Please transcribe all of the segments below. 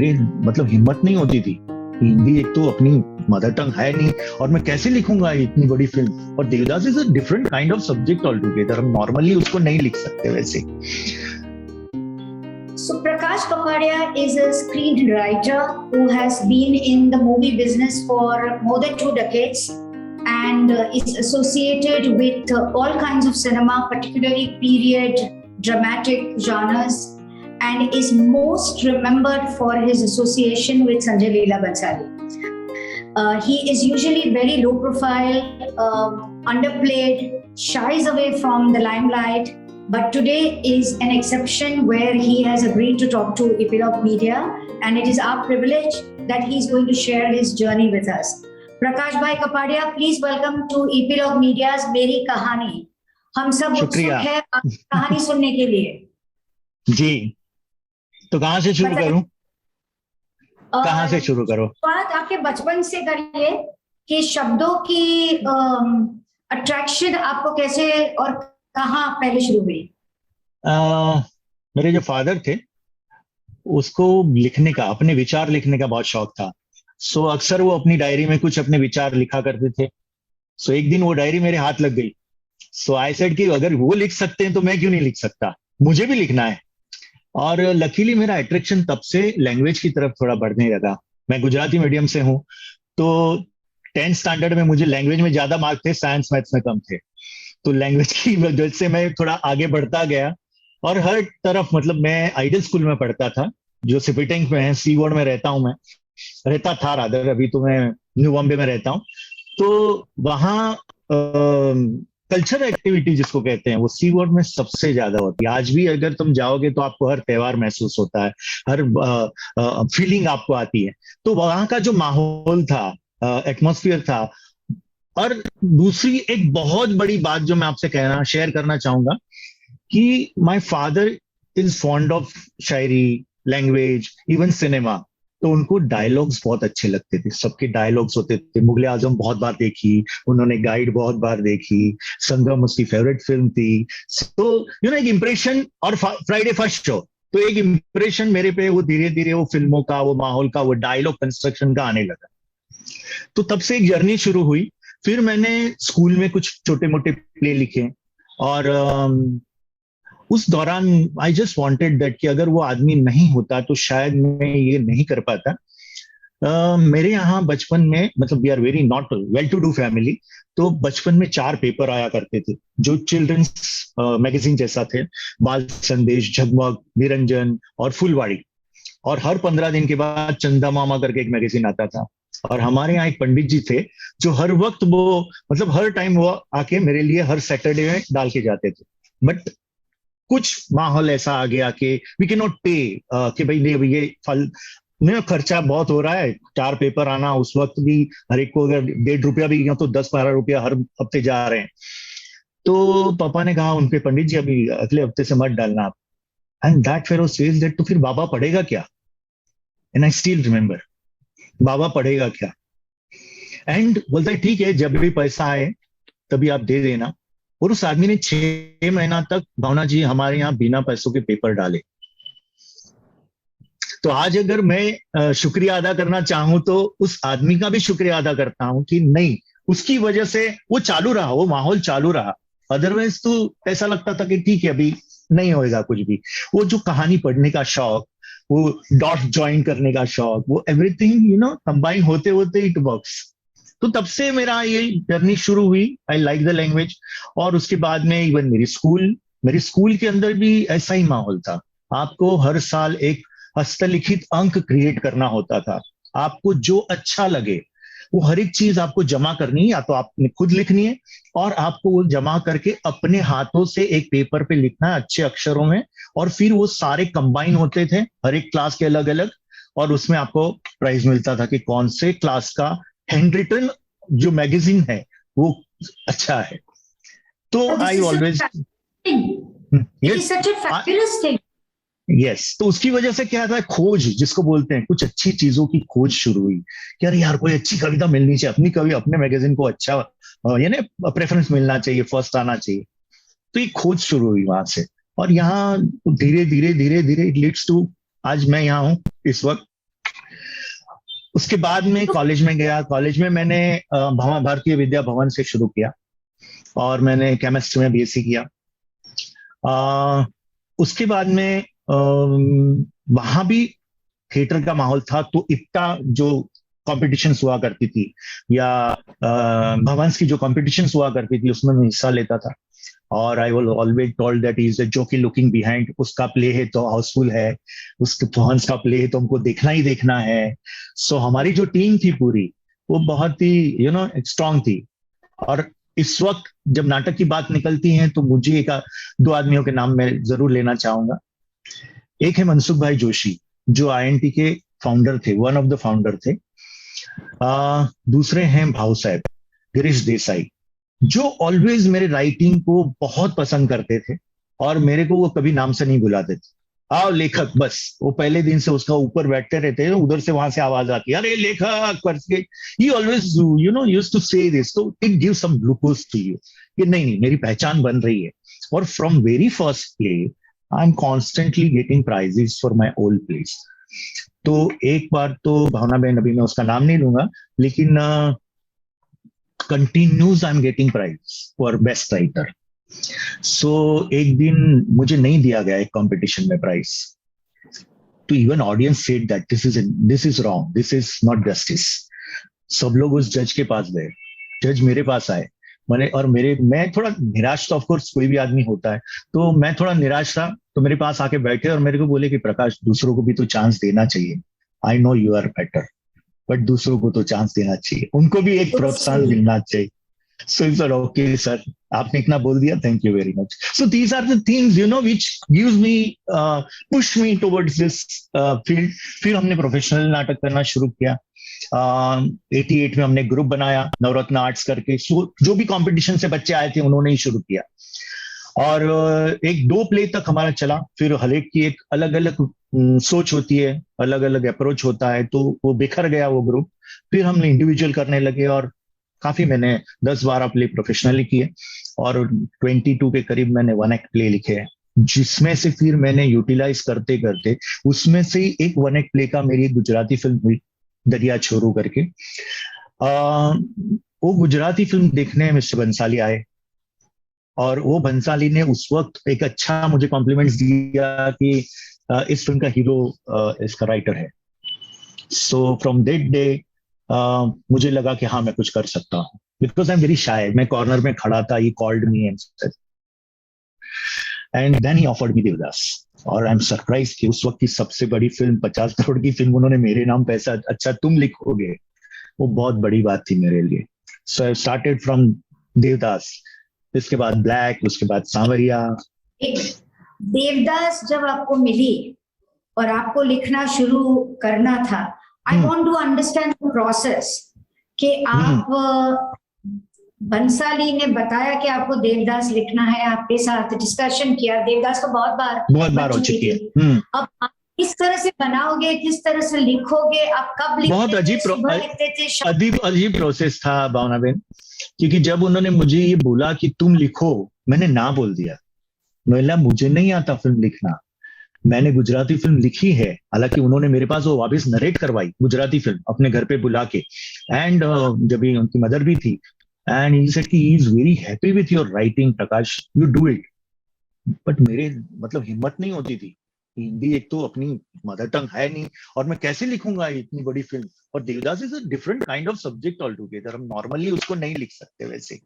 मेरी मतलब हिम्मत नहीं होती थी। हिंदी एक तो अपनी मदर टंग है नहीं, और मैं कैसे लिखूंगा इतनी बड़ी फिल्म। और Devdas is a different kind of subject all together, हम नॉर्मली उसको नहीं लिख सकते वैसे। So Prakash Kapadia is a screenwriter who has been in the movie business for more than 2 decades and is associated with all kinds of cinema, particularly period, dramatic genres, and is most remembered for his association with Sanjay Leela Bhansali. He is usually very low profile, underplayed, shies away from the limelight, but today is an exception where he has agreed to talk to Epilogue Media, and it is our privilege that he is going to share his journey with us. Prakash Bhai Kapadia, please welcome to Epilogue Media's Meri Kahani. हम सब उत्सुक हैं आपकी कहानी सुनने के लिए। जी, तो कहाँ से शुरू करूं? कहाँ से शुरू करो? बात आपके बचपन से करिए कि शब्दों की अट्रैक्शन आपको कैसे और कहाँ पहले शुरू हुई? मेरे जो फादर थे उसको लिखने का, अपने विचार लिखने का बहुत शौक था। सो अक्सर वो अपनी डायरी में कुछ अपने विचार लिखा करते थे। सो एक दिन वो डायरी मेरे हाथ लग गई। सो आई सेड कि अगर वो लिख सकते हैं तो मैं क्यों नहीं लिख सकता, मुझे भी लिखना है। और लकीली मेरा अट्रैक्शन तब से लैंग्वेज की तरफ थोड़ा बढ़ने लगा। मैं गुजराती मीडियम से हूँ, तो 10th स्टैंडर्ड में मुझे लैंग्वेज में ज्यादा मार्क थे, साइंस मैथ्स में कम थे। तो लैंग्वेज की वजह से मैं थोड़ा आगे बढ़ता गया, और हर तरफ मतलब मैं आइडियल स्कूल में पढ़ता था जो सिपिटेंक में है, सी वार्ड में रहता हूँ मैं, रहता था रादर, अभी तो मैं न्यू बॉम्बे में रहता हूँ। तो वहाँ कल्चरल एक्टिविटी जिसको कहते हैं वो सी वार्ड में सबसे ज्यादा होती है। आज भी अगर तुम जाओगे तो आपको हर त्योहार महसूस होता है, हर फीलिंग आपको आती है। तो वहां का जो माहौल था, एटमॉस्फेयर था। और दूसरी एक बहुत बड़ी बात जो मैं आपसे कहना शेयर करना चाहूंगा कि my father is fond of Shayari, language, even cinema. तो उनको डायलॉग्स बहुत अच्छे लगते थे, सबके डायलॉग्स होते थे। मुगले आजम बहुत बार देखी उन्होंने, गाइड बहुत बार देखी, संगम उसकी फेवरेट फिल्म थी। तो एक इम्प्रेशन, और फ्राइडे फर्स्ट शो, तो एक इम्प्रेशन मेरे पे वो धीरे धीरे वो फिल्मों का, वो माहौल का, वो डायलॉग कंस्ट्रक्शन का आने लगा। तो तब से एक जर्नी शुरू हुई। फिर मैंने स्कूल में कुछ छोटे मोटे प्ले लिखे, और उस दौरान आई जस्ट वांटेड दैट कि अगर वो आदमी नहीं होता तो शायद मैं ये नहीं कर पाता। मेरे यहाँ बचपन में, मतलब we are very not well to do family, तो बचपन में 4 पेपर आया करते थे जो चिल्ड्रंस मैगजीन जैसा थे। बाल संदेश, जगमग, निरंजन और फुलवाड़ी। और हर 15 दिन के बाद चंदा मामा करके एक मैगजीन आता था। और हमारे यहाँ एक पंडित जी थे जो हर वक्त वो, मतलब हर टाइम वो आके मेरे लिए हर सैटरडे में डाल के जाते थे। बट कुछ माहौल ऐसा आ गया कि वी कैन नॉट पे, कि भाई नहीं, अभी ये फल नहीं, खर्चा बहुत हो रहा है। 4 पेपर आना उस वक्त भी, हर एक को अगर 1.5 रुपया भी गया तो 10-12 रुपया हर हफ्ते जा रहे हैं। तो पापा ने कहा उनके, पंडित जी अभी अगले हफ्ते से मत डालना आप। And that fellow says that, तो फिर बाबा पढ़ेगा क्या? एंड आई स्टिल रिमेम्बर, बाबा पढ़ेगा क्या? एंड बोलता है ठीक है, जब भी पैसा आए तभी आप दे देना। और उस आदमी ने 6 महीना तक, भावना जी, हमारे यहाँ बिना पैसों के पेपर डाले। तो आज अगर मैं शुक्रिया अदा करना चाहूं तो उस आदमी का भी शुक्रिया अदा करता हूं कि नहीं, उसकी वजह से वो चालू रहा, वो माहौल चालू रहा। अदरवाइज तो ऐसा लगता था कि ठीक है अभी नहीं होएगा कुछ भी। वो जो कहानी पढ़ने का शौक, वो डॉट ज्वाइन करने का शौक, वो एवरीथिंग कंबाइन होते होते इट वर्क्स। तो तब से मेरा ये जर्नी शुरू हुई। I like the language. और उसके बाद में इवन मेरी स्कूल के अंदर भी ऐसा ही माहौल था। आपको हर साल एक हस्तलिखित अंक क्रिएट करना होता था। आपको जो अच्छा लगे वो हर एक चीज आपको जमा करनी है, या तो आपने खुद लिखनी है, और आपको वो जमा करके अपने हाथों से एक पेपर पे लिखना है अच्छे अक्षरों में। और फिर वो सारे कंबाइन होते थे, हर एक क्लास के अलग अलग, और उसमें आपको प्राइज मिलता था कि कौन से क्लास का हैंड रिटन जो मैगजीन है वो अच्छा है। तो आई ऑलवेज, यस, तो उसकी वजह से क्या था, खोज जिसको बोलते हैं, कुछ अच्छी चीजों की खोज शुरू हुई कि अरे यार कोई अच्छी कविता मिलनी चाहिए, अपनी कवि, अपने मैगजीन को अच्छा यानी प्रेफरेंस मिलना चाहिए, फर्स्ट आना चाहिए। तो ये खोज शुरू हुई वहां से। और यहाँ धीरे धीरे धीरे धीरे इट लीड्स टू आज मैं यहाँ हूँ इस वक्त। उसके बाद में कॉलेज में गया। कॉलेज में मैंने भारतीय विद्या भवन से शुरू किया और मैंने केमिस्ट्री में बीएससी किया। अ, उसके बाद में वहां भी थिएटर का माहौल था, तो इतना जो कॉम्पिटिशन्स हुआ करती थी या भवंस की जो कॉम्पिटिशन्स हुआ करती थी उसमें मैं हिस्सा लेता था। और I will always told that is जो कि लुकिंग बिहाइंड, उसका प्ले है तो हाउसफुल है, उसके भवंस का प्ले है तो हमको देखना ही देखना है। सो हमारी जो टीम थी पूरी, वो बहुत ही स्ट्रांग थी। और इस वक्त जब नाटक की बात निकलती है तो मुझे एक दो आदमियों के नाम मैं जरूर लेना चाहूंगा। एक है मनसुख भाई जोशी, जो आईएनटी के फाउंडर थे, वन ऑफ द फाउंडर थे। दूसरे हैं भाऊ साहब, गिरीश देसाई, जो ऑलवेज मेरे राइटिंग को बहुत पसंद करते थे और मेरे को वो कभी नाम से नहीं बुलाते थे। आओ लेखक, बस वो पहले दिन से उसका ऊपर बैठते रहते हैं, उधर से वहां से आवाज आती है, अरे लेखक करके। He always used to say this, तो it give some glucose to you कि नहीं नहीं मेरी पहचान बन रही है। और from very first play I am constantly getting prizes for my old place. तो एक बार तो भावना बहन, अभी मैं उसका नाम नहीं लूंगा, लेकिन continues I am getting prize for best writer. So एक दिन मुझे नहीं दिया गया एक कंपटीशन में प्राइज, तो even audience said that this is wrong, this is not justice. सब लोग उस जज के पास गए, जज मेरे पास आए। मैं थोड़ा निराश, तो ऑफकोर्स कोई भी आदमी होता है, तो मैं थोड़ा निराश था। तो मेरे पास आके बैठे और मेरे को बोले कि प्रकाश, दूसरों को भी तो चांस देना चाहिए, I know you are better, but दूसरों को तो चांस देना चाहिए, उनको भी एक प्रोत्साहन मिलना चाहिए। So he said, okay, sir, आपने इतना बोल दिया, thank you very much. So these are the things, which gives me, push me towards this field. फिर हमने प्रोफेशनल नाटक करना शुरू किया। 88 में हमने ग्रुप बनाया नवरत्न आर्ट्स करके। सो जो भी कंपटीशन से बच्चे आए थे उन्होंने ही शुरू किया, और एक दो प्ले तक हमारा चला। फिर हर एक की एक अलग अलग सोच होती है, अलग अलग अप्रोच होता है, तो वो बिखर गया वो ग्रुप। फिर हमने इंडिविजुअल करने लगे और काफी मैंने 10-12 प्ले प्रोफेशनली किए, और 22 के करीब मैंने वन एक्ट प्ले लिखे हैं, जिसमें से फिर मैंने यूटिलाइज करते करते, उसमें से ही एक वन एक्ट प्ले का मेरी एक गुजराती फिल्म हुई, दरिया छोरू करके। वो गुजराती फिल्म देखने मिस्टर बंसाली आए, और वो बंसाली ने उस वक्त एक अच्छा मुझे कॉम्प्लीमेंट्स दिया कि इस फिल्म का हीरो इसका राइटर है। सो फ्रॉम दैट डे मुझे लगा कि हाँ मैं कुछ कर सकता हूँ, because I am very shy. मैं कॉर्नर में खड़ा था, he called me and then he offered me Devdas. और आई एम सरप्राइज कि उस वक्त की सबसे बड़ी फिल्म, 50 करोड़ की फिल्म, उन्होंने मेरे नाम पैसा, अच्छा तुम लिखोगे, वो बहुत बड़ी बात थी मेरे लिए। सो आई स्टार्टेड फ्रॉम देवदास, इसके बाद ब्लैक, उसके बाद सांवरिया। देवदास जब आपको मिली और आपको लिखना शुरू करना था, I want to understand the process कि आप बंसाली ने बताया कि आपको देवदास लिखना है, आपके साथ डिस्कशन किया, देवदास तो बहुत बार हो चुकी है। अब आप किस तरह से बनाओगे, किस तरह से लिखोगे, आप कब लिखते बहुत अजीब प्रोसेस था भावना बहन, क्योंकि जब उन्होंने मुझे ये बोला कि तुम लिखो, मैंने ना बोल दिया। बोला मुझे नहीं आता फिल्म लिखना, मैंने गुजराती फिल्म लिखी है। हालांकि उन्होंने मेरे पास वो वापस नरेट करवाई गुजराती फिल्म अपने घर पे बुला के, एंड जब उनकी मदर भी थी, एंड ही सेड कि he is very happy with your writing Prakash, you do it. But मेरे मतलब हिम्मत नहीं होती थी, हिंदी एक तो अपनी मदर टंग है नहीं, और मैं कैसे लिखूंगा इतनी बड़ी फिल्म। और Devdas is a different kind of subject all together, हम नॉर्मली उसको नहीं लिख सकते वैसे।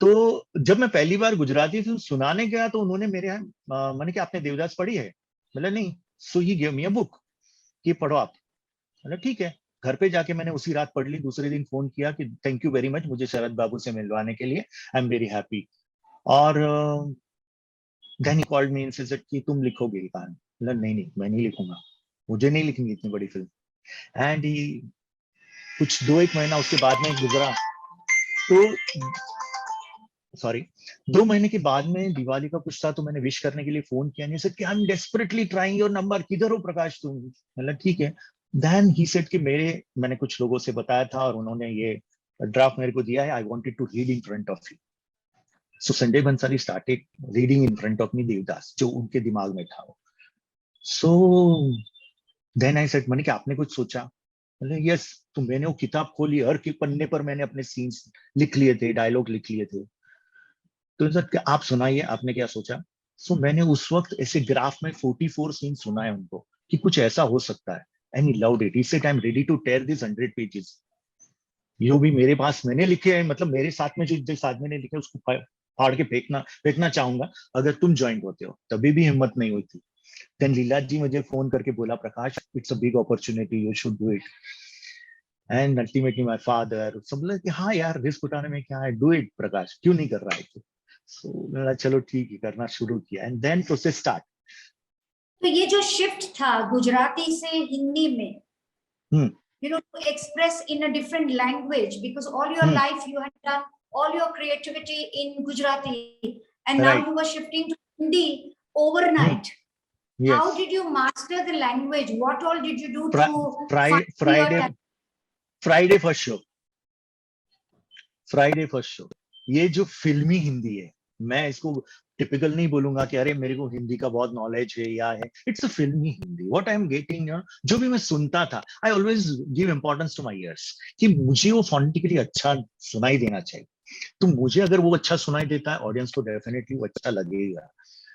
तो जब मैं पहली बार गुजराती फिल्म सुनाने गया तो उन्होंने मेरे यहाँ मैंने कि आपने देवदास पढ़ी है? बोला नहीं। सो ही गिव मी अ बुक कि पढ़ो आप। बोला ठीक है। घर पे जाके मैंने उसी रात पढ़ ली, दूसरे दिन फोन किया कि थैंक यू वेरी मच मुझे शरद बाबू से मिलवाने के लिए, आई एम वेरी हैप्पी। और then he called me and said कि तुम लिखोगे ये कहानी। बोला नहीं नहीं मैं नहीं लिखूंगा, मुझे नहीं लिखनी इतनी बड़ी फिल्म। एंड ही कुछ 2-1 महीना उसके बाद में गुजरा, तो सॉरी 2 महीने के बाद में दिवाली का कुछ था, तो मैंने विश करने के लिए फोन किया, नहीं sir I am desperately trying your number, किधर हो प्रकाश तुम? मतलब ठीक है। देन ही सेड कि मैंने कुछ लोगों से बताया था और उन्होंने ये ड्राफ्ट मेरे को दिया है, I wanted to read in front of you. So Sanjay Bhansali started reading in front of me Devdas, जो उनके दिमाग में था। सो देन आई सेड, मैंने कि आपने कुछ सोचा? बोले यस। तो मैंने वो किताब खोली, हर के पन्ने पर मैंने अपने सीन्स लिख लिए थे, डायलॉग लिख लिए थे। तो सर आप सुनाइए, आपने क्या सोचा? सो मैंने उस वक्त ऐसे ग्राफ में 44 सीन सुनाए उनको कि कुछ ऐसा हो सकता है। And he loved it, he said I am ready to tear this 100 pages. जो भी मेरे पास मैंने लिखे हैं, मतलब मेरे साथ में जो जिस आदमी ने लिखे उसको फाड़ के फेंकना फेंकना चाहूंगा अगर तुम ज्वाइन होते हो। तभी भी हिम्मत नहीं हुई थी। देन लीला जी मुझे फोन करके बोला, Prakash it's a big opportunity, you should do it. And ultimately my father सब बोले कि हाँ यार, रिस्क उठाने में क्या है, डू इट प्रकाश, क्यों नहीं कर रहा है तू? सो मैंने चलो ठीक है, करना शुरू किया। And then process start. तो ये जो शिफ्ट था गुजराती से हिंदी में, hmm to express in a different language, because all your hmm life you had done all your creativity in Gujarati, and now right you were shifting to Hindi overnight. Yes. How did you master the language? What all did you do to find your Friday, talent? Friday first show, Friday first show. ये जो फिल्मी हिंदी है, मैं इसको typical नहीं बोलूंगा कि अरे मेरे को हिंदी का बहुत नॉलेज है या है। इट्स अ फिल्मी Hindi, what I am getting, जो भी मैं सुनता था, I always give importance to my ears कि मुझे वो फोनेटिकली अच्छा सुनाई देना चाहिए। तो मुझे अगर वो अच्छा सुनाई देता है, ऑडियंस को डेफिनेटली वो अच्छा लगेगा।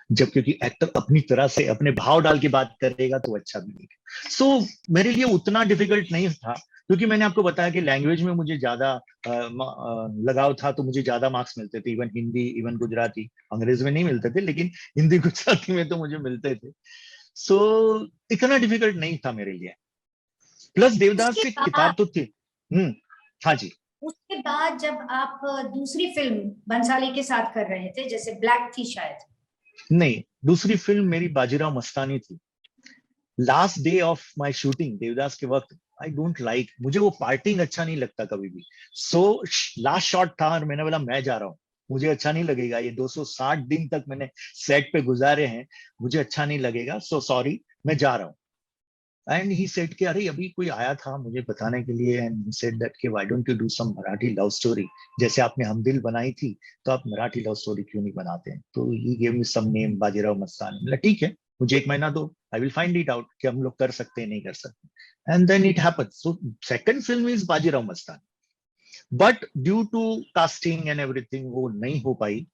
जब क्योंकि एक्टर अपनी तरह से अपने भाव डाल के बात करेगा तो अच्छा मिलेगा। सो मेरे लिए उतना डिफिकल्ट नहीं था, क्योंकि मैंने आपको बताया कि लैंग्वेज में मुझे ज्यादा लगाव था, तो मुझे ज्यादा मार्क्स मिलते थे। इवन हिंदी, इवन गुजराती, अंग्रेजी में नहीं मिलते थे, लेकिन हिंदी गुजराती में तो मुझे मिलते थे। सो इतना डिफिकल्ट नहीं था मेरे लिए। प्लस देवदास उसके की बाद किताब तो थी। हाँ जी। उसके बाद जब आप दूसरी फिल्म बंसाली के साथ कर रहे थे, जैसे ब्लैक थी शायद। नहीं, दूसरी फिल्म मेरी बाजीराव मस्तानी थी। Last day of my shooting Devdas के वक्त, आई डोंट लाइक, मुझे वो पार्टिंग अच्छा नहीं लगता कभी भी। सो लास्ट शॉट था और मैंने बोला मैं जा रहा हूँ, मुझे अच्छा नहीं लगेगा, ये 260 दिन तक मैंने सेट पे गुजारे हैं, मुझे अच्छा नहीं लगेगा, सो सॉरी, मैं जा रहा हूँ। एंड ही सेड कि अरे अभी कोई आया था मुझे बताने के लिए, एंड ही सेड दैट कि why don't you do some Marathi love story, जैसे आपने हम दिल बनाई थी, तो आप मराठी लव स्टोरी क्यों नहीं बनाते हैं? तो he gave me some name Bajirao Mastani. बोला ठीक है, मुझे 1 महीना दो, I will find it out कि हम लोग कर सकते हैं नहीं कर सकते। And then it happened. So second film is Bajirao Mastani, but due to casting and everything वो नहीं हो पाई।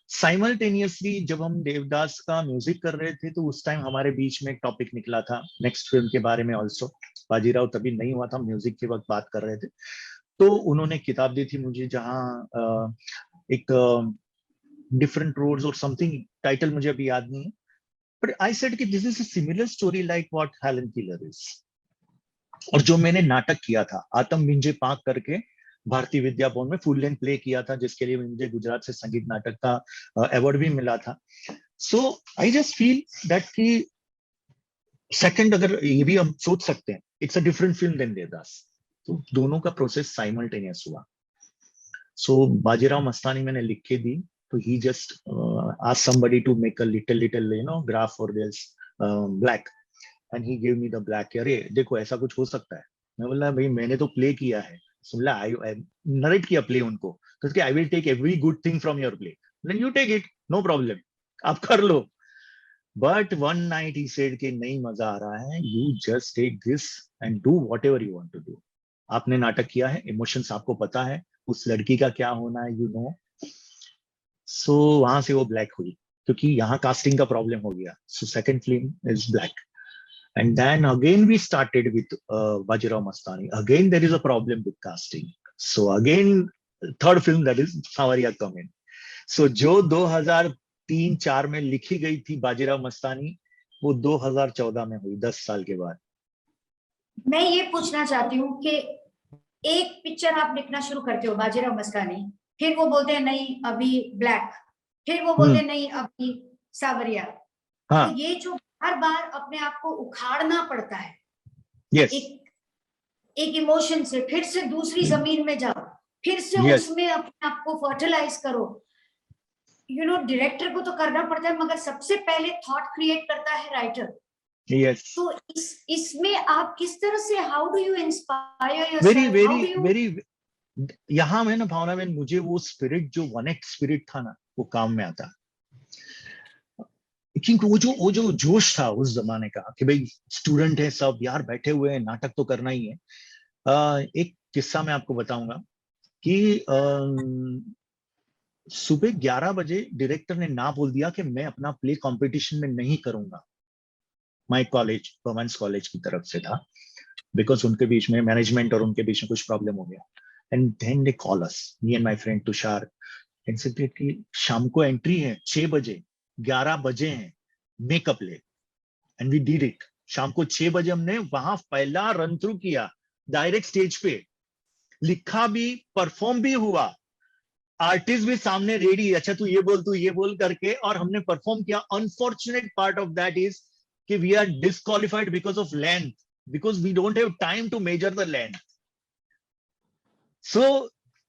साइमल्टेनियसली जब हम देवदास का म्यूजिक कर रहे थे, तो उस टाइम हमारे बीच में एक टॉपिक निकला था नेक्स्ट फिल्म के बारे में ऑल्सो। बाजीराव तभी नहीं हुआ था, म्यूजिक के वक्त बात कर रहे थे। तो उन्होंने किताब दी थी मुझे, जहाँ एक डिफरेंट रोड्स और समथिंग, टाइटल मुझे अभी याद नहीं है, बट आई सेड कि this is a similar story like what Helen killer is. और जो मैंने नाटक किया था आतम मिंजे पाक करके, भारतीय विद्या भवन में फुल लेंथ प्ले किया था, जिसके लिए मुझे गुजरात से संगीत नाटक का अवार्ड भी मिला था। So I just feel that कि सेकंड, अगर ये भी हम सोच सकते हैं, it's a different film than Devdas. तो दोनों का प्रोसेस साइमल्टेनियस हुआ। सो बाजीराव मस्तानी मैंने लिख के दी, तो he just asked somebody to make a little graph for this black, and he give me the black. अरे देखो ऐसा कुछ हो सकता है। मैं बोला भाई मैंने तो प्ले किया है। सुन ला, आई नरेट किया प्ले उनको, तो I will take every good thing from your play, then you take it, no problem, आप कर लो। But one night he said कि नहीं मजा आ रहा है, you just take this and do whatever you want to do. आपने नाटक किया है, इमोशंस आपको पता है, उस लड़की का क्या होना है, यू नो। सो वहां से वो ब्लैक हुई, क्योंकि यहाँ कास्टिंग का प्रॉब्लम हो गया। सो second film is black. And then again we started with Bajirao Mastani. Again there is a problem with casting. So again third film, that is Sawariya come in. So जो 2003-4 में लिखी गई थी बाजीराव मस्तानी, वो 2014 में हुई, 10 साल के बाद। मैं ये पूछना चाहती हूँ कि एक पिक्चर आप लिखना शुरू करते हो बाजीराव मस्तानी, फिर वो बोलते हैं नहीं अभी ब्लैक, फिर वो बोलते हैं नहीं अभी सावरिया। हाँ, तो ये जो हर बार अपने आप को उखाड़ना पड़ता है, यस एक इमोशन से, फिर से दूसरी जमीन में जाओ, फिर से यस उसमें अपने आप को फर्टिलाइज करो। डायरेक्टर को तो करना पड़ता है, मगर सबसे पहले थॉट क्रिएट करता है राइटर। यस। तो इसमें आप किस तरह से, how do you inspire very yourself, how very do you? Very, यहाँ में ना भावना में मुझे वो स्पिरिट, जो वन एक्ट स्पिरिट था ना, वो काम में आता। क्योंकि वो जो जोश था उस जमाने का कि भाई स्टूडेंट है सब यार, बैठे हुए हैं, नाटक तो करना ही है। एक किस्सा मैं आपको बताऊंगा कि सुबह 11 बजे डायरेक्टर ने ना बोल दिया कि मैं अपना प्ले कंपटीशन में नहीं करूंगा। माय कॉलेज वुमेन्स कॉलेज की तरफ से था, बिकॉज उनके बीच में मैनेजमेंट और उनके बीच में कुछ प्रॉब्लम हो गया। And then they call us, me and my friend Tushar, and said कि शाम को एंट्री है 6 बजे, 11 बजे हैं, मेकअप ले। And we did it. शाम को 6 बजे हमने वहां पहला रन थ्रू किया, डायरेक्ट स्टेज पे, लिखा भी, परफॉर्म भी हुआ, आर्टिस्ट भी सामने रेडी, अच्छा तू ये बोल करके, और हमने परफॉर्म किया। Unfortunate part of that is कि we are disqualified because of length, because we don't have time to measure the length. So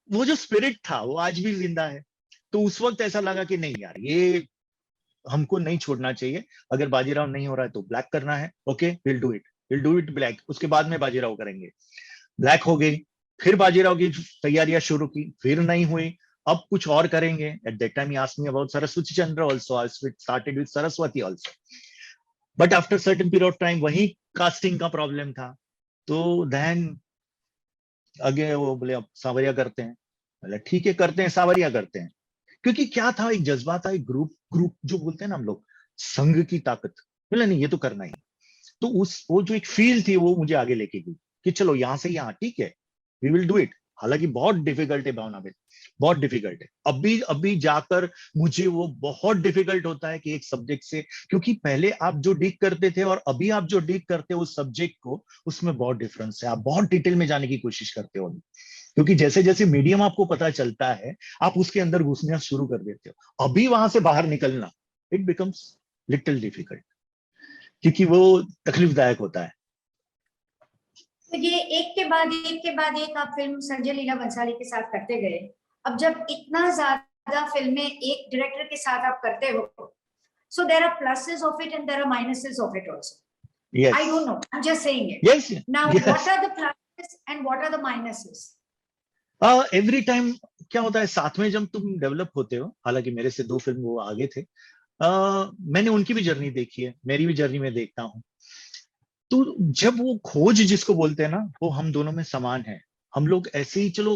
वो जो स्पिरिट था वो आज भी जिंदा है। तो उस वक्त ऐसा लगा कि नहीं यार, ये हमको नहीं छोड़ना चाहिए। अगर बाजीराव नहीं हो रहा है तो ब्लैक करना है, okay will do it black, उसके बाद में बाजीराव करेंगे। ब्लैक हो गई, फिर बाजीराव की तैयारियां शुरू की, फिर नहीं हुई, अब कुछ और करेंगे। At that time he asked me about Saraswati Chandra also, I started with Saraswati also, but after certain period of time वही कास्टिंग का प्रॉब्लम था। तो देन आगे वो बोले अब सावरिया करते हैं। बोले ठीक है करते हैं, सावरिया करते हैं। क्योंकि क्या था, एक जज्बा था, एक ग्रुप ग्रुप जो बोलते हैं ना हम लोग, संघ की ताकत। बोले नहीं ये तो करना ही। तो उस वो जो एक फील थी वो मुझे आगे लेके गई कि चलो यहाँ से यहाँ ठीक है, वी विल डू इट। हालांकि बहुत डिफिकल्ट है भावना में, बहुत डिफिकल्ट है। अभी अभी जाकर मुझे वो बहुत डिफिकल्ट होता है कि एक सब्जेक्ट से, क्योंकि पहले आप जो डील करते थे और अभी आप जो डील करते हो उस सब्जेक्ट को, उसमें बहुत डिफरेंस है। आप बहुत डिटेल में जाने की कोशिश करते हो, क्योंकि जैसे जैसे मीडियम आपको पता चलता है आप उसके अंदर घुसना शुरू कर देते हो। अभी वहां से बाहर निकलना, इट बिकम्स लिटिल डिफिकल्ट, क्योंकि वो तकलीफदायक होता है। तो ये एक के बाद एक के बाद एक आप फिल्म संजय लीला भंसाली के साथ करते गए। अब जब इतना ज्यादा फिल्में एक डायरेक्टर के साथ आप करते हो, so there are pluses of it and there are minuses of it also. Yes. I don't know, I'm just saying it. Yes. Now, Yes. what are the pluses and what are the minuses? Every time क्या होता है, साथ में जब तुम develop होते हो, हालांकि मेरे से 2 फिल्म वो आगे थे, मैंने उनकी भी जर्नी देखी है, मेरी भी जर्नी में देखता हूँ। तो जब वो खोज जिसको बोलते हैं ना, वो हम दोनों में समान है। हम लोग ऐसे ही चलो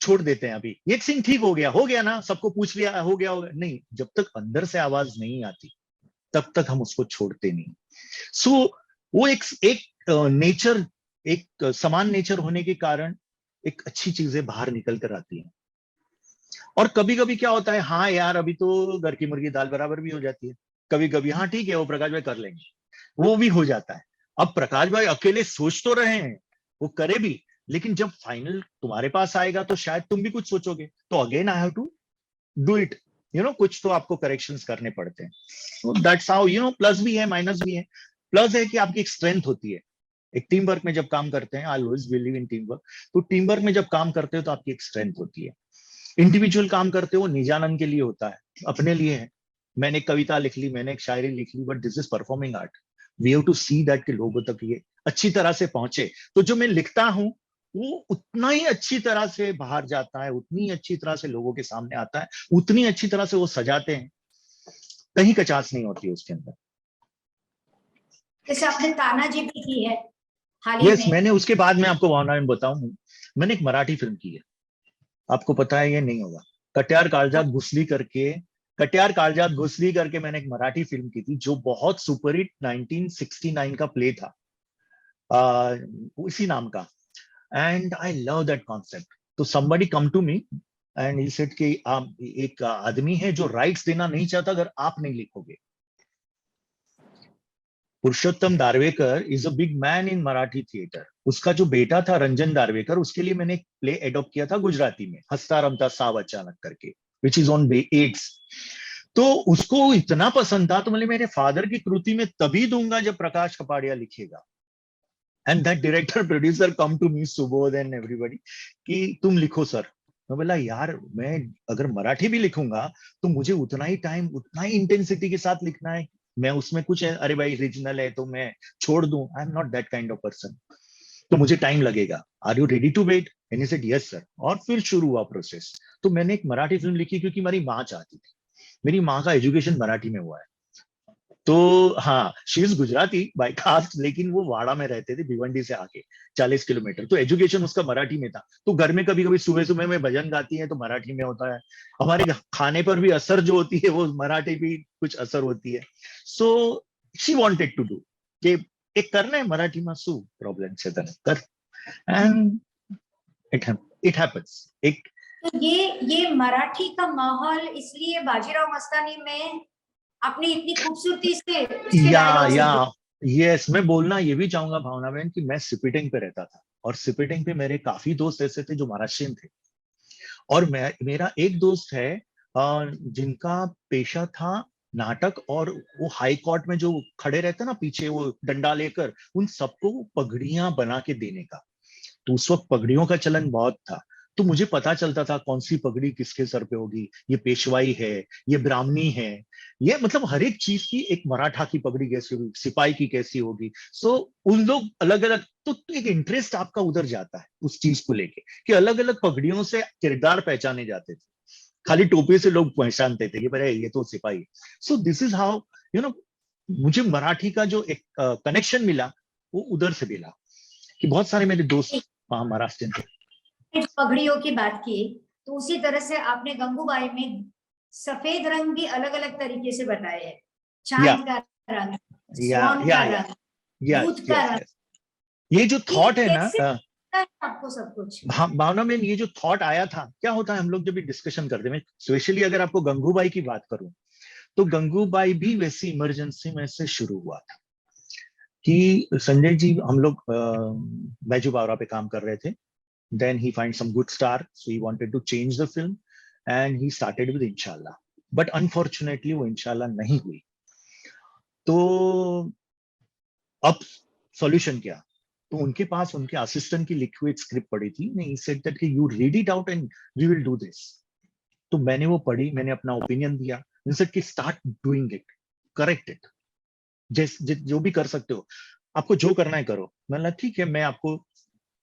छोड़ देते हैं। अभी एक सीन ठीक हो गया ना, सबको पूछ लिया, हो गया नहीं, जब तक अंदर से आवाज नहीं आती तब तक हम उसको छोड़ते नहीं। सो वो एक नेचर, एक समान नेचर होने के कारण एक अच्छी चीजें बाहर निकल कर आती हैं। और कभी कभी क्या होता है, हाँ यार अभी तो घर की मुर्गी दाल बराबर भी हो जाती है। कभी कभी हाँ ठीक है वो प्रकाश भाई कर लेंगे, वो भी हो जाता है। अब प्रकाश भाई अकेले सोच तो रहे हैं, वो करे भी, लेकिन जब फाइनल तुम्हारे पास आएगा तो शायद तुम भी कुछ सोचोगे, तो again I have to do it. कुछ तो आपको करेक्शंस करने पड़ते हैं। दैट्स हाउ, प्लस भी है माइनस भी है। प्लस है कि आपकी एक स्ट्रेंथ होती है। एक टीम वर्क में जब काम करते हैं, I always believe in team work, तो टीम वर्क में जब काम करते हो तो आपकी एक स्ट्रेंथ होती है। इंडिविजुअल काम करते हो निजानंद के लिए होता है, अपने लिए है। मैंने एक कविता लिख ली, मैंने एक शायरी लिख ली, but this is performing art. We have to see that कि लोगों तक ये अच्छी तरह से पहुंचे। तो जो मैं लिखता हूं वो उतना ही अच्छी तरह से बाहर जाता है, उतनी अच्छी तरह से लोगों के सामने आता है, उतनी अच्छी तरह से वो सजाते हैं, कहीं कचास नहीं होती उसके अंदर। जैसे आपने तानाजी भी की है हाल ही यस, में। मैंने उसके बाद में आपको भावना में बताऊं, मैंने एक मराठी फिल्म की है, आपको पता है ये नहीं होगा, कट्यार कालजात घुसली करके। कट्यार कालजात घुसली करके मैंने एक मराठी फिल्म की थी जो बहुत सुपरहिट 1969 का प्ले था, इसी नाम का। And I love that concept. तो somebody come to me and he said कि आप एक आदमी है जो राइट्स देना नहीं चाहता अगर आप नहीं लिखोगे। Purushottam Darvekar is a big man in Marathi theatre. उसका जो बेटा था रंजन दारवेकर, उसके लिए मैंने एक प्ले एडॉप्ट किया था गुजराती में, हंसता रमता साव अचानक करके, विच इज ऑन एड्स। तो उसको इतना पसंद था, तो मैंने मेरे फादर की कृति में तभी दूंगा जब प्रकाश कपाड़िया लिखेगा। And that director producer come to me, Subodh and everybody, कि तुम लिखो सर। मैं बोला यार मैं अगर मराठी भी लिखूंगा तो मुझे उतना ही टाइम, उतना ही इंटेंसिटी के साथ लिखना है। मैं उसमें कुछ है, अरे भाई रीजनल है तो मैं छोड़ दूं, I am not that kind of person. तो मुझे टाइम लगेगा, are you ready to wait? And he said yes sir. और फिर शुरू हुआ प्रोसेस। तो मैंने एक मराठी फिल्म लिखी क्योंकि मेरी माँ चाहती थी। मेरी माँ का एजुकेशन मराठी में हुआ है, तो हाँ, she is Gujarati by caste, लेकिन वो वाड़ा में रहते थे, भिवंडी से आके 40 किलोमीटर। तो एजुकेशन उसका मराठी में था, तो घर में कभी कभी सुबह सुबह में भजन गाती है तो मराठी में होता है। हमारे खाने पर भी असर जो होती है वो मराठी भी कुछ असर होती है। So she wanted to do कि एक करना है मराठी में शू प्रॉब्लम છે તને कर, एंड इट हैपेंस। एक तो ये मराठी का माहौल इसलिए बाजीराव मस्तानी में आपने इतनी खूबसूरती से उसके डायलॉग्स या लिखे। यस, मैं बोलना ये भी चाहूंगा भावना बहन कि मैं सिपिटिंग पे रहता था, और सिपिटिंग पे मेरे काफी दोस्त ऐसे थे जो महाराष्ट्रियन थे। और मेरा एक दोस्त है जिनका पेशा था नाटक, और वो हाई कोर्ट में जो खड़े रहते ना पीछे वो डंडा लेकर, उन सबको पगड़ियां बना के देने का। तो उस वक्त पगड़ियों का चलन बहुत था। तो मुझे पता चलता था कौन सी पगड़ी किसके सर पे होगी, ये पेशवाई है, ये ब्राह्मणी है, ये मतलब हर एक चीज की, एक मराठा की पगड़ी कैसी होगी, सिपाही की कैसी होगी। सो उन लोग अलग अलग, तो एक इंटरेस्ट आपका उधर जाता है उस चीज को लेके, कि अलग अलग पगड़ियों से किरदार पहचाने जाते थे। खाली टोपी से लोग पहचानते थे कि भाई ये तो सिपाही है। So this is how you know मुझे मराठी का जो एक कनेक्शन मिला वो उधर से मिला, कि बहुत सारे मेरे दोस्त वहां महाराष्ट्र थे। पगड़ियों की बात की, तो उसी तरह से आपने गंगूबाई में सफेद रंग भी अलग अलग तरीके से बताए हैं। या चांद का रंग, या स्वान या का या रंग, यस दूध का यस रंग। यस। ये जो ये थॉट है ना, कैसे लगता है आपको सब कुछ? भावना में ये जो थॉट आया था, क्या होता है हम लोग जब भी डिस्कशन करते हैं, स्पेशली अगर आपको गंगूबाई की बात करूं, तो गंगूबाई भी वैसी इमरजेंसी में से शुरू हुआ था कि संजय जी, हम लोग बैजू बावरा पे काम कर रहे थे। Then he find some good star, so he wanted to change the film, and he started with Inshallah. But unfortunately वो इंशाल्लाह नहीं हुई। तो अब सॉल्यूशन क्या? तो उनके पास उनके असिस्टेंट की लिखी हुई एक स्क्रिप्ट पड़ी थी, नहीं सेड दैट कि you read it out and we will do this. तो मैंने वो पढ़ी, मैंने अपना ओपिनियन दिया, इनसे कि start doing it, correct it, जो भी कर सकते हो, आपको जो करना है करो। मैंने कहा ठीक है, मैं आपको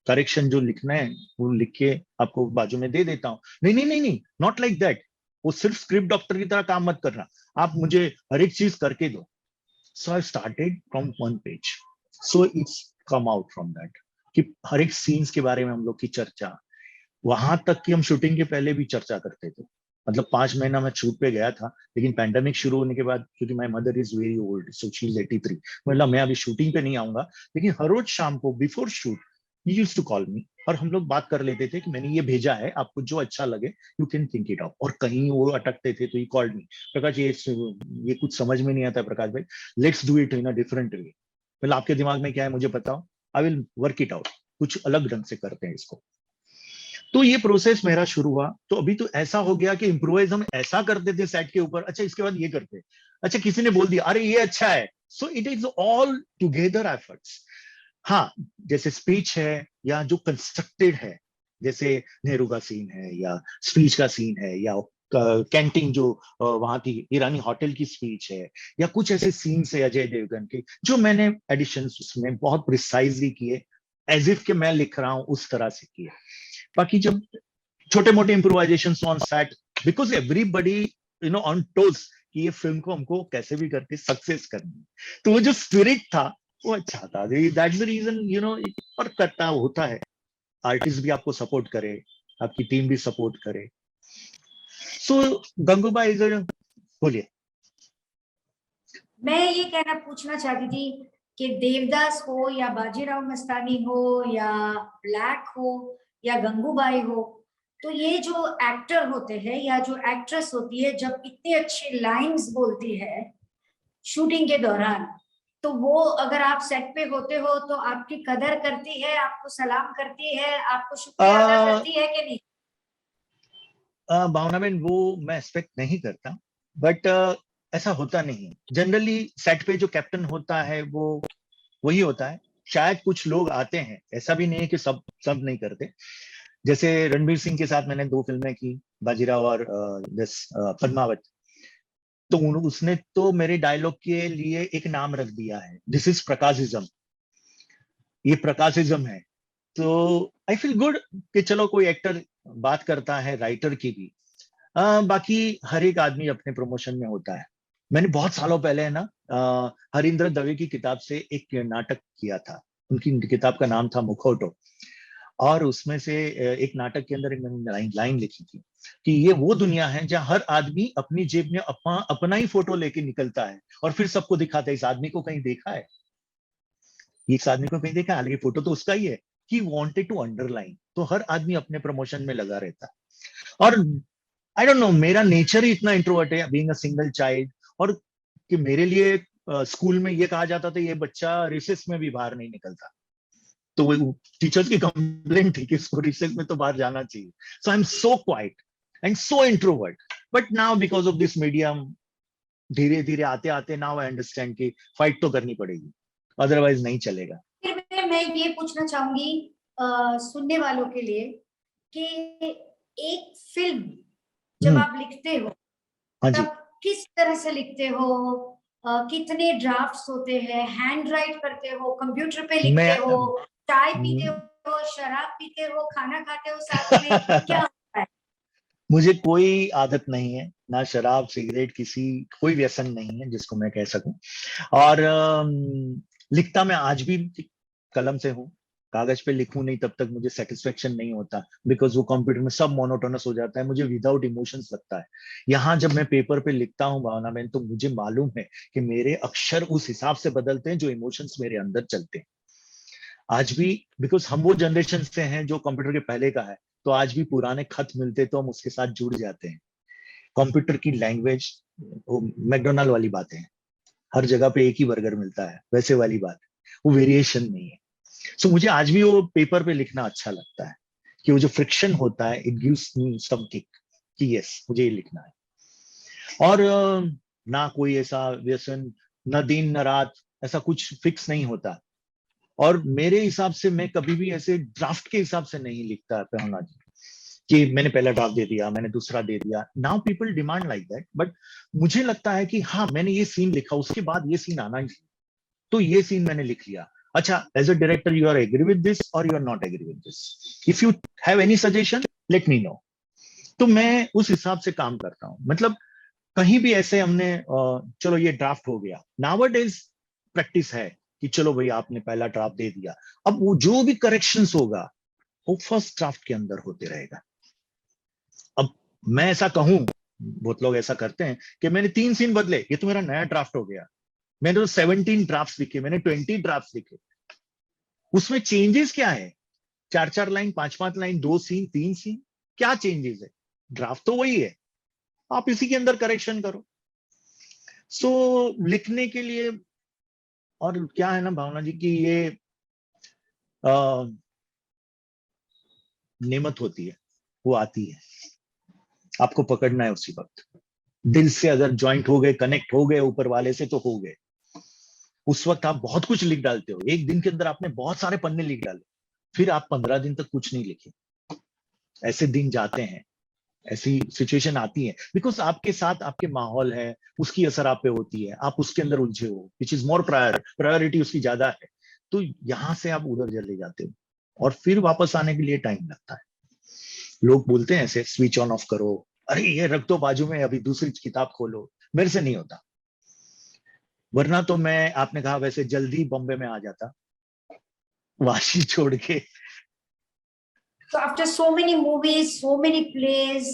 करेक्शन जो लिखना है वो लिख के आपको बाजू में दे देता हूँ। नहीं नहीं नहीं नहीं, नॉट लाइक दैट, वो सिर्फ स्क्रिप्ट डॉक्टर की तरह काम मत करना, आप मुझे हर एक चीज करके दो। So I started from one page, so it's come out from that, कि हर एक सीन्स के बारे में हम लोग की चर्चा, वहां तक कि हम शूटिंग के पहले भी चर्चा करते थे। मतलब 5 महीना मैं शूट पे गया था, लेकिन पैंडेमिक शुरू होने के बाद, क्योंकि my mother is very old, so she is 83, मतलब मैं अभी शूटिंग पे नहीं आऊंगा, लेकिन हर रोज शाम को before shoot he used to call me, और हम लोग बात कर लेते थे कि मैंने ये भेजा है, आपको जो अच्छा लगे you can think it out. और कहीं वो अटकते थे तो ही कॉल्ड मी, प्रकाश ये कुछ समझ में नहीं आता प्रकाश भाई, let's do it in a different way. मतलब आपके दिमाग में क्या है मुझे बताओ, I will work it out, कुछ अलग ढंग से करते हैं इसको। तो ये प्रोसेस मेरा शुरू हुआ। तो अभी तो ऐसा हो गया कि इम्प्रोवाइज हम ऐसा करते थे सेट के ऊपर, अच्छा इसके बाद ये करते, अच्छा किसी ने बोल दिया अरे ये अच्छा है, so it is all together efforts. हाँ, जैसे स्पीच है या जो कंस्ट्रक्टेड है, जैसे नेहरू का सीन है या स्पीच का सीन है, या कैंटीन जो वहां की ईरानी होटल की स्पीच है, या कुछ ऐसे सीन्स है अजय देवगन के, जो मैंने एडिशंस उसमें बहुत प्रिसाइजली किए, एज इफ के मैं लिख रहा हूं उस तरह से किए। बाकी जब छोटे मोटे improvisation on set, because everybody on toes कि ये फिल्म को हमको कैसे भी करके सक्सेस करनी है, तो वो जो स्पिरिट था वो अच्छा था। दैट्स द रीजन और करता होता है, आर्टिस्ट भी आपको सपोर्ट करे, आपकी टीम भी सपोर्ट करे। सो गंगूबाई इज, बोलिए। मैं ये कहना पूछना चाहती थी कि देवदास हो या बाजीराव मस्तानी हो या ब्लैक हो या गंगूबाई हो, तो ये जो एक्टर होते हैं या जो एक्ट्रेस होती है, जब इतनी अच्छी लाइंस बोलती है शूटिंग के दौरान, तो वो अगर आप सेट पे होते हो तो आपकी कदर करती है, आपको सलाम करती है, आपको शुक्रिया अदा करती है कि नहीं? भावना में वो मैं एक्सपेक्ट नहीं करता, बट ऐसा होता नहीं। जनरली सेट पे जो कैप्टन होता है वो वही होता है। शायद कुछ लोग आते हैं, ऐसा भी नहीं है कि सब सब नहीं करते। जैसे रणबीर सिंह के साथ मैंने 2 फिल्में की, बाजीराव और पद्मावत। तो उसने तो मेरे डायलॉग के लिए एक नाम रख दिया है, दिस इज प्रकाशिज्म, ये प्रकाशिज्म है। तो आई फील गुड कि चलो कोई एक्टर बात करता है, राइटर की भी। बाकी हर एक आदमी अपने प्रमोशन में होता है। मैंने बहुत सालों पहले है ना हरिंद्र दवे की किताब से एक नाटक किया था। उनकी किताब का नाम था मुखौटो, और उसमें से एक नाटक के अंदर एक मैंने लाइन लिखी थी कि ये वो दुनिया है जहां हर आदमी अपनी जेब में अपना ही फोटो लेके निकलता है और फिर सबको दिखाता है, इस आदमी को कहीं देखा है, इस आदमी को कहीं देखा है, हालांकि फोटो तो उसका ही है। ही वांटेड टू अंडरलाइन, तो हर आदमी अपने प्रमोशन में लगा रहता है। और आई डोंट नो, मेरा नेचर ही इतना इंट्रोवर्ट है, बीइंग अ सिंगल चाइल्ड, और कि मेरे लिए स्कूल में ये कहा जाता था ये बच्चा रिसेस में भी बाहर नहीं निकलता, तो वो टीचर्स की कंप्लेंट थी कि इसको रिसेस में तो बाहर जाना चाहिए। So I am so quite and so introvert, but now because of this medium, धीरे धीरे आते आते नाउ आई अंडरस्टैंड कि फाइट तो करनी पड़ेगी, अदरवाइज नहीं चलेगा। फिर मैं ये पूछना चाहूंगी सुनने वालों के लिए कि एक फिल्म जब आप लिखते हो हाँ जी। तब किस तरह से लिखते हो, कितने ड्राफ्ट्स होते हैं, हैंड राइट करते हो, कंप्यूटर पे लिखते हो, चाय पीते हो, शराब पीते हो, खाना खाते हो साथ में, क्या होता है? मुझे कोई आदत नहीं है, ना शराब सिगरेट, किसी कोई व्यसन नहीं है जिसको मैं कह सकूं। और लिखता मैं आज भी कलम से हूँ, कागज पे लिखूं नहीं तब तक मुझे सेटिस्फेक्शन नहीं होता, बिकॉज वो कंप्यूटर में सब मोनोटोनस हो जाता है, मुझे विदाउट इमोशंस लगता है। यहाँ जब मैं पेपर पे लिखता हूँ भावना में, तो मुझे मालूम है कि मेरे अक्षर उस हिसाब से बदलते हैं जो इमोशंस मेरे अंदर चलते हैं। आज भी, बिकॉज हम वो जनरेशन से हैं जो कंप्यूटर के पहले का है, तो आज भी पुराने खत मिलते तो हम उसके साथ जुड़ जाते हैं। कंप्यूटर की लैंग्वेज, वो मैकडोनाल्ड वाली बातें हैं, हर जगह पे एक ही बर्गर मिलता है वैसे वाली बात, वो वेरिएशन नहीं है। सो मुझे आज भी वो पेपर पे लिखना अच्छा लगता है, कि वो जो फ्रिक्शन होता है, it gives me some kick कि यस मुझे ये लिखना है। और ना कोई ऐसा व्यसन, न दिन न रात, ऐसा कुछ फिक्स नहीं होता। और मेरे हिसाब से मैं कभी भी ऐसे ड्राफ्ट के हिसाब से नहीं लिखता पहना जी, कि मैंने पहला ड्राफ्ट दे दिया, मैंने दूसरा दे दिया। Now people demand like that, but मुझे लगता है कि हाँ मैंने ये सीन लिखा, उसके बाद ये सीन आना ही, तो ये सीन मैंने लिख लिया। अच्छा, as a director you are agree with this और you are not agree with this, if you have any suggestion let me know. तो मैं उस हिसाब से काम करता हूँ। मतलब कहीं भी ऐसे हमने चलो ये ड्राफ्ट हो गया, नाउअडेज प्रैक्टिस है कि चलो भाई आपने पहला ड्राफ्ट दे दिया, अब वो जो भी करेक्शंस होगा वो फर्स्ट ड्राफ्ट के अंदर होते रहेगा। अब मैं ऐसा कहूं, बहुत लोग ऐसा करते हैं कि मैंने 3 सीन बदले, ये तो मेरा नया ड्राफ्ट हो गया। मैंने तो 17 ड्राफ्ट लिखे, मैंने 20 ड्राफ्ट लिखे, उसमें चेंजेस क्या है? 4 4 लाइन, 5 5 लाइन, 2 सीन, 3 सीन, क्या चेंजेस है? ड्राफ्ट तो वही है, आप इसी के अंदर करेक्शन करो। सो लिखने के लिए, और क्या है ना भावना जी, कि ये नेमत होती है, वो आती है, आपको पकड़ना है उसी वक्त। दिल से अगर ज्वाइंट हो गए, कनेक्ट हो गए ऊपर वाले से, तो हो गए। उस वक्त आप बहुत कुछ लिख डालते हो, एक दिन के अंदर आपने बहुत सारे पन्ने लिख डाले, फिर आप 15 दिन तक कुछ नहीं लिखे। ऐसे दिन जाते हैं, ऐसी सिचुएशन आती है, बिकॉज आपके साथ आपके माहौल है, उसकी असर आप पे होती है, आप उसके अंदर उलझे हो, विच इज मोर प्रायोरिटी उसकी ज्यादा है, तो यहां से आप उधर चले जाते हो, और फिर वापस आने के लिए टाइम लगता है। लोग बोलते हैं ऐसे स्विच ऑन ऑफ करो, अरे ये रख दो बाजू में, अभी दूसरी किताब खोलो, मेरे से नहीं होता। वरना तो मैं, आपने कहा वैसे, जल्दी बॉम्बे में आ जाता, वाशी छोड़ के। So after so many movies, so many plays,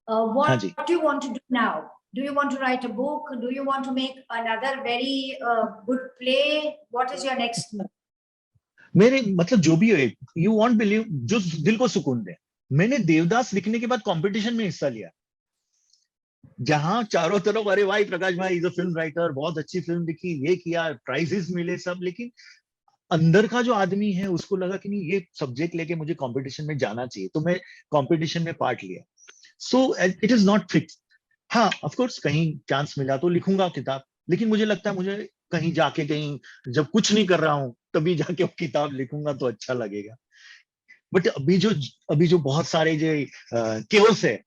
हाँ what ji. do you want to do now? Do you want to write a book? Do you want to make another very good play? What is your next move? मेरे मतलब जो भी है, you won't believe, जो दिल को सुकून दे। मैंने देवदास लिखने के बाद कंपटीशन में हिस्सा लिया, जहां चारों तरफ अरे भाई प्रकाश भाई इज अ फिल्म राइटर, बहुत अच्छी फिल्म लिखी, ये किया, प्राइजेस मिले सब, लेकिन अंदर का जो आदमी है उसको लगा कि नहीं, ये सब्जेक्ट लेके मुझे कंपटीशन में जाना चाहिए, तो मैं कंपटीशन में पार्ट लिया। So it is not fix. हाँ ऑफ कोर्स कहीं चांस मिला तो लिखूंगा किताब, लेकिन मुझे लगता है मुझे कहीं जाके, कहीं जब कुछ नहीं कर रहा हूं तभी जाके वो किताब लिखूंगा तो अच्छा लगेगा। बट अभी जो बहुत सारे जो केओस है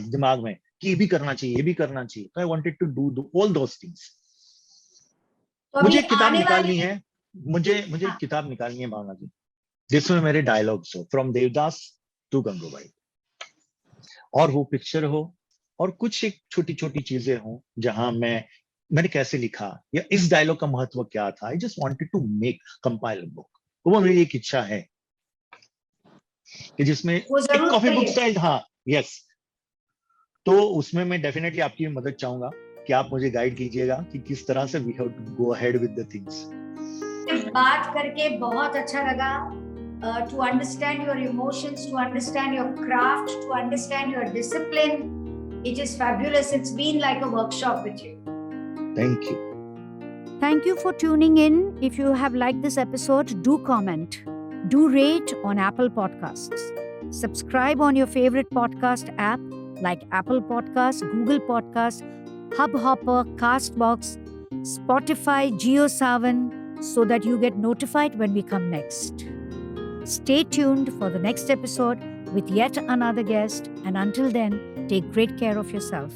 दिमाग में, कि ये भी करना चाहिए, ये भी करना चाहिए, तो I wanted to do all those things. तो अभी मुझे एक किताब आने निकालनी वाली, है, मुझे एक हाँ, किताब निकालनी है भावना जी, जिसमें मेरे डायलॉग्स हो, फ्रॉम देवदास टू गंगूबाई, और वो पिक्चर हो, और कुछ एक छोटी छोटी चीजें हो जहां मैं मैंने कैसे लिखा, या इस डायलॉग का महत्व क्या था. I just wanted to make compile book. वो मेरी एक इच्छा है कि जिसमें वो एक जरूर कॉफी बुक करिए। स्टाइल. हाँ, यस. तो उसमें मैं डेफिनेटली आपकी मदद चाहूंगा कि आप मुझे गाइड कीजिएगा कि किस तरह से we have to go ahead with the things. बात करके बहुत अच्छा लगा. To understand your emotions, to understand your craft, to understand your discipline. It is fabulous. It's been like a workshop with you. Thank you. Thank you for tuning in. If you have liked this episode, do comment. Do rate on Apple Podcasts. Subscribe on your favorite podcast app like Apple Podcasts, Google Podcasts, Hubhopper, Castbox, Spotify, JioSaavn, so that you get notified when we come next. Stay tuned for the next episode with yet another guest, and until then, take great care of yourself.